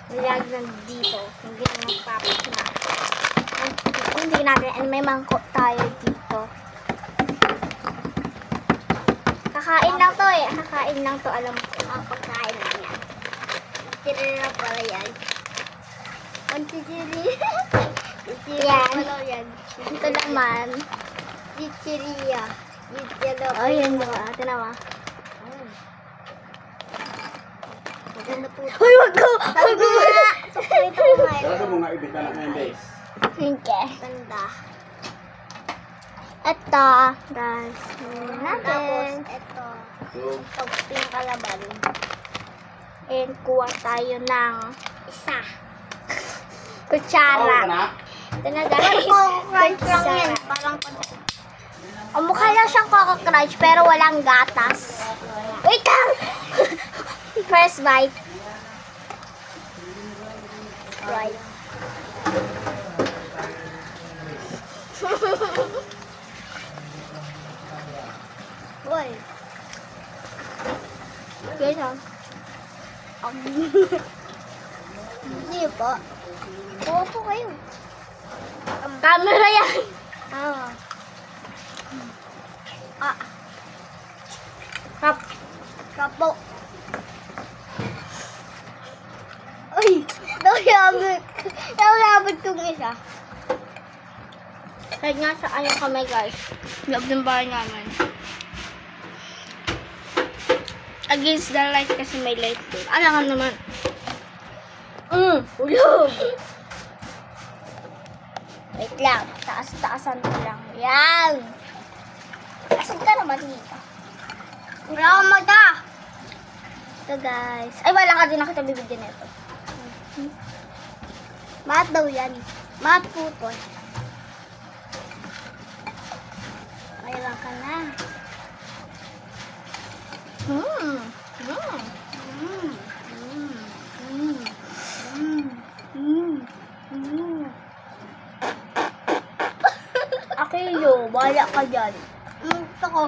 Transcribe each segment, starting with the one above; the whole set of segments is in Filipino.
Nilagyan dito. Hindi na magpapasnak. Hindi natin. And may mangkok tayo dito. Kakain lang to eh. Kakain lang to. Alam ko. Pagkain lang yan. Tirira pala yan. Ang chichirya. Yan. Ito naman. Chichirya. Oh, yun diba? Ito naman. Uy, wag ko! Wag ko! Talaga mo nga ibita na ngayon, guys. Okay. Ganda. Ito. Guys. Tapos, ito. Pag kalaban. And kuha tayo ng isa. Kutsara. Ito na guys. Kutsara. O, mukha lang siyang Coco Crunch pero walang gatas. Wait lang! First bite. Right. Boy. Guys, hindi po. Oo po kayo. Camera yan. Kapo. Uy, naulabot kong isa. Kahit nga sa ayaw kamay guys. Loob ng bahay namin. Against the light kasi may light doon. Alangan naman. Ulog. Wait lang. Taas-taasan ko lang. Yan. Asin ka naman dito. Wala akong mata. Ito guys. Ay, wala ka din nakita bibigyan nito. Mat daw yan. Mat putol. Mayroon ka na. Akilo, wala ka dyan. Gusto ko.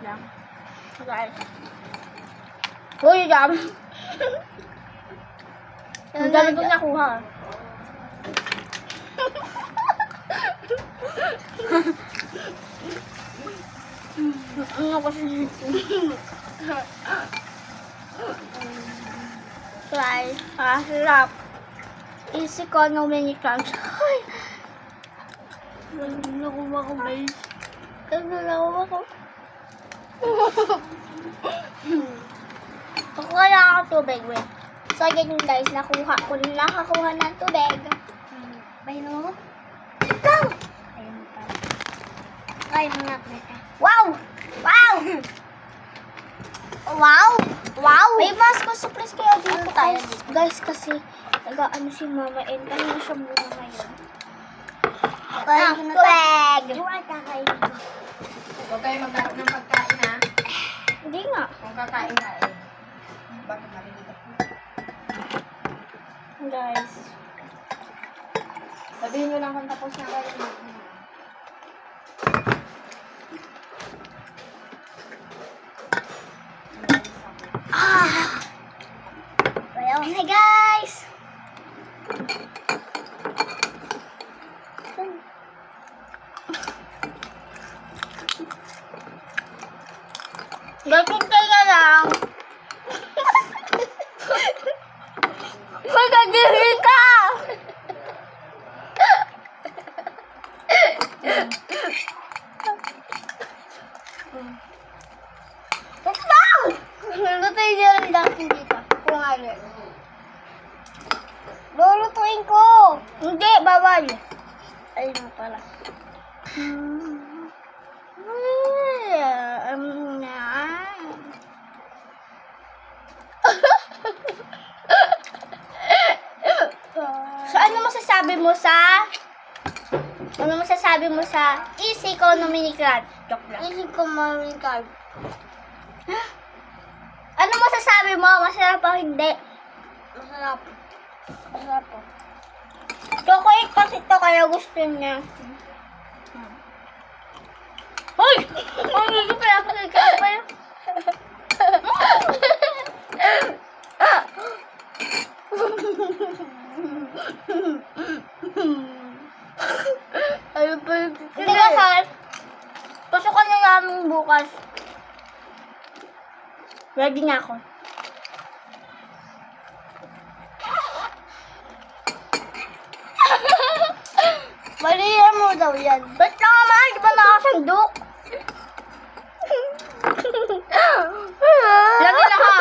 Lang. Guys. Uy, dami. Ang dami ko nakuha. Ano kasi try. Sarap. Easy ko no mini crunch. Ay. Nakuha ko guys. Nakuha ko. Kukuha lang ako tubig, wait. So, ganyan guys, nakakuha ng tubig. Bayin mo? Lang! Ayun pa. Ay, mga kita. Wow! Wow! Wow! Wow! May basko surprise kayo dito tayo. Guys, kasi nag-ano si mama and kanina siya muna ngayon. Tubig! Huwag kakain ko. Huwag kayo magkaroon ng pagkain, ha? Hindi nga. Kung kakain ka, eh. Bakit marinig ako? Guys. Sabihin nyo lang kung tapos na kayo. Well, hi guys! Gagawin ka lang. Magagawin ka! Ito lang! Lulutuin niyo rin natin dito. Kung ano. Lulutuin ko! Hindi, bawal. Ayun na pala. So, ano masasabi mo sa Easy Economy ni Crunch? Joke lang. Easy Economy ni Crunch. Ano masasabi mo? Masarap o hindi? Masarap. Masarap po. Chocolate kasi ito kaya gusto niya. Hoy! Ang gusto kaya kasi kaya pa yun. bukas. Ready na ako. Malihan mo daw yan. Ba't naman? Di ba nakasandok? Lagi na ka.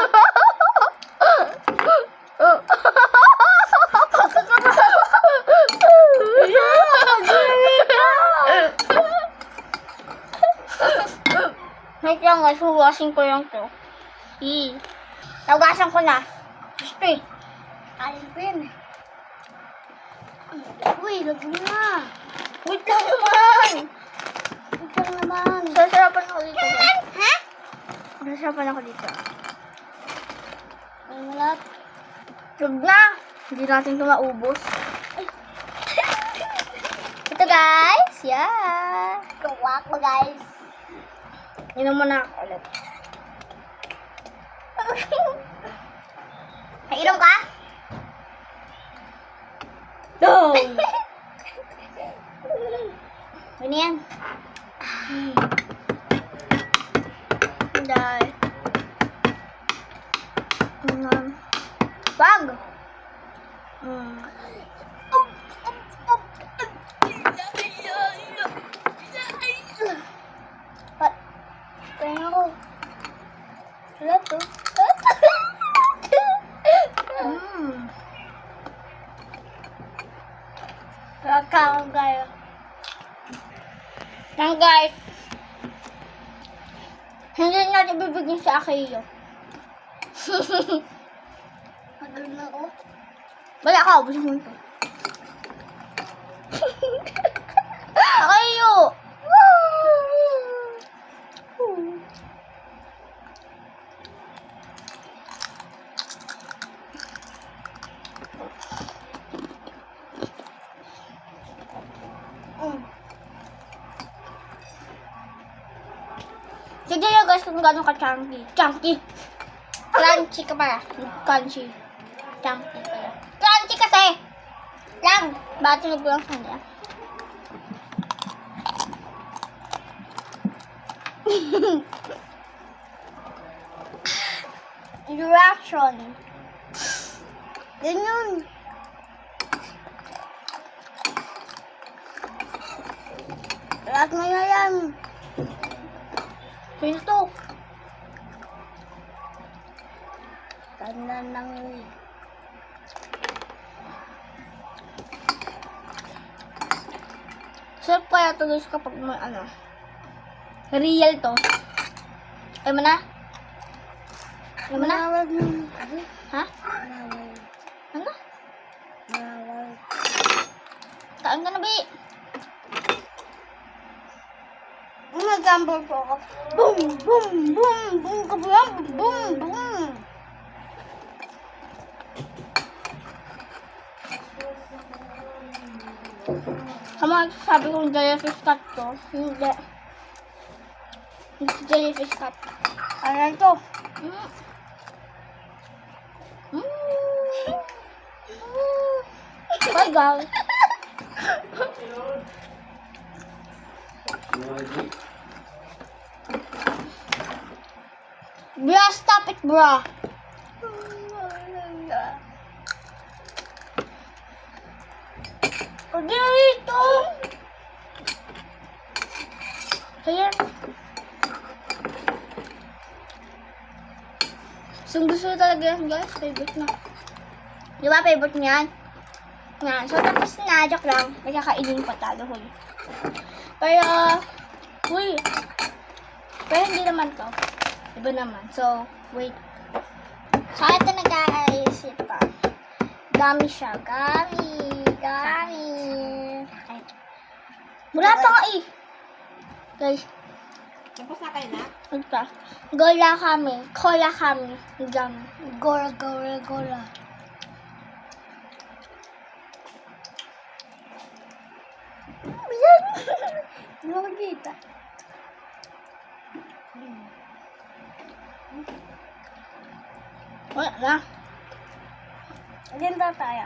Wait lang guys, huwasin ko lang to. Tawgasan ko na. Gusto eh. Alin ko yan eh. Uy, lagi na. Wait lang naman. Wait lang naman. Sasarapan ako dito. Ha? Sasarapan ako dito. Ay, malat. Huwag na. Hindi natin ito maubos. Ay. Ito guys. Yeah. Kuha ko guys. Inom mo na ako ulit. Nainom ka? No! Ano yan? Hindi. Wag! Kaya ako. Wala to. Kakao guys. Yan guys. Hindi natin bibigyan sa akin yun. Magal na ako. Wala ka, ubusin mo ito. Akayo! Sige lang guys kung gano'n ka-chunky. Chunky! Crunchy ka pala. Crunchy. Chunky pala. Crunchy kasi! Lang! Bakit tunog ko lang sa niya? Reaction. Ganyan. Lahat na yan. Sino to? Tanda ng... Sarap kaya to guys kapag may ano. Real to. Ay mo na? Ay mo na? Ha? Ano? Taan ka na, Bi. Nag-gamble po ako. Boom! Boom! Boom! Boom! Kabulang! Boom! Boom! Sama sabi kong jellyfish cut to. Hindi. Hindi jellyfish cut. Ano to? Bye guys. Bra, stop it, bra. Pwede na dito. Kaya. So, gusto ko talaga yan, guys. Favorite na. Di ba, favorite niyan? Yan. So, tapos na. Joke lang. May kakainin pa talo, huy. Pero, huy. Pero hindi naman to. Iba naman. So, wait. So, ito na guys. Ito. Gummy siya. Gummy. Gummy. Wala pa nga eh. Guys. Tapos na kayo na? Ito. Gola kami. Cola kami. Gummy. Gola, gola, gola. Yan. Hindi mo makikita. Wala na. Ganda tayo.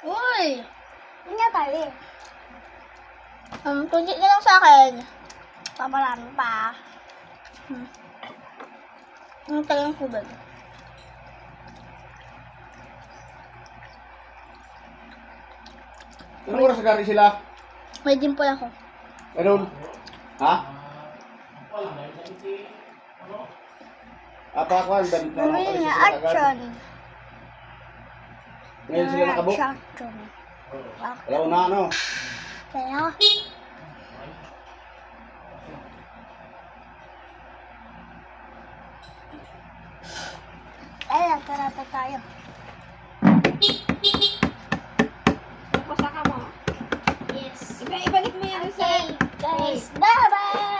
Uy! Hindi tayo eh. Kunti na lang sa akin. Pamarami pa. Ang talang kubag. Anong oras nagari sila? May dimple ako. Anong? Ha? Apa ako ang damit na Ano nakapalis yun nga? sila agad? Action. Ngayon sila nakabuk? Action. Alaw na ano? Kaya. Ay, karata tayo. Pasaka mo. Yes. Ibalik mo yan sa... Okay, guys. Bye-bye!